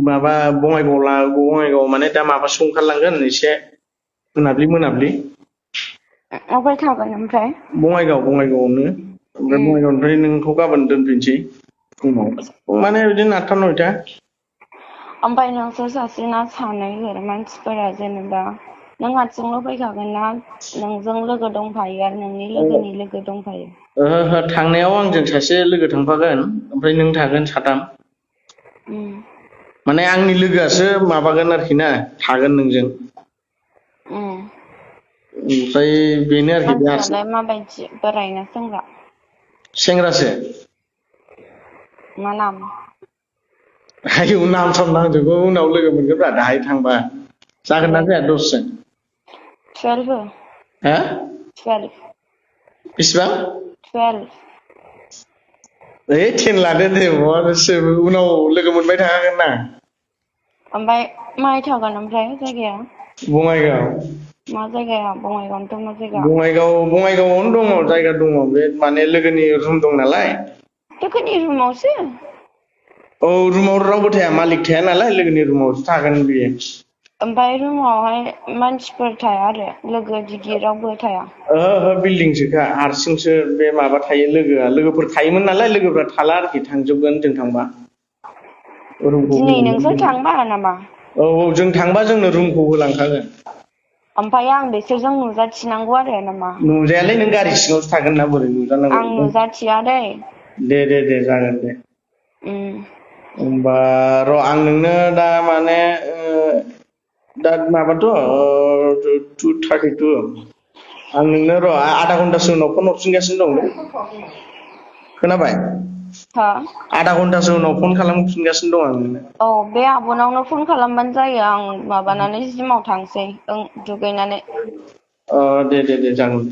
माबा बङाइगाव माने दा माबासो ओंखारलांगोन एसे मोनाब्लि अबाय थागोन ओमफ्राय? बङाइगावआवनो ओमफ्राय बङाइगावनिफ्राय नोंखौ गाबोन दोनफैनोसै फुङाव माने बिदिनो 8टा 9टा। ओमफ्राय नोंसोर सासेना सानै मानसिफोरा जेनेबा नों हारसिंल' फैखागोन ना नोंजों लोगो दंफायो आरो नोंनि लोगोनि लोगो दंफायो? ओहो थांनायाव आंजों सासे लोगो थांफागोन ओमफ्राय नों थागोन साथाम। माने आंनि लोगोआसो माबागोन आरोखि ना थागोन नोंजों। ओमफ्राय बेनो आरोखि बे हारसिं मानसियालाय माबायदि बोराय ना सेंग्रा? सेंग्रासो। मा नाम? आयौ नाम साम नांजोबगौ उनाव लोगो मोनगोनब्रा दाहाय थांबा। जागोन ना जाया दसजन? 12 हो। हा? 12। बेसेबां? 12। ओइ 10 लादो दे उनाव लोगो मोनबाय थाखागोन ना। ओमफ्राय माहाय थागोन ओमफ्राय जायगाया? बङाइगाव। मा जायगाया बङाइगावनोथ' मा जायगा? बङाइगावआवनो दङ जायगा दङ बे माने लोगोनि रुम दं नालाय। लोगोनि रुमावसो? औ रुमाव रावबो थाया मालिक थाया नालाय लोगोनि रुमावसो थागोन बियो। ओमफ्राय रुमावहाय मानसिफोर थाया आरो लोगो दिगि रावबो थाया? ओहो बिल्डिंसोखा हारसिंसो बे माबा थायो लोगोफोर थायोमोन नालाय लोगोफ्रा थाला आरोखि थांजोबगोन जों थांबा। रुमखौ दिनै नोंसोर होलांगोन थांबा नामा? औ जों थांबा जोंनो रुमखौ होलांखागोन। ओमफ्राय आं बिसोरजों नुजाथिनांगौ आरो नामा? नुजायालै नों गारि सिङावसो थागोन ना बोरै आं नुजानांगौ। नुजाथिया दै। दे जागोन दे। उम। होमबा र' आं नोंनो दा माने दा माबाथ' 2:32 आं नोंनो र' आधा घन्टासो उनाव फन हरफिनगासिनो दं दे। खोनाबाय? हा? आधा घन्टासो उनाव फन खालामफिनगासिनो दं आं नोंनो। औ बे आब'नावनो फन खालामबानो जायो आं माबानानै जिमाव थांसै दुगैनानै। दे जागोन।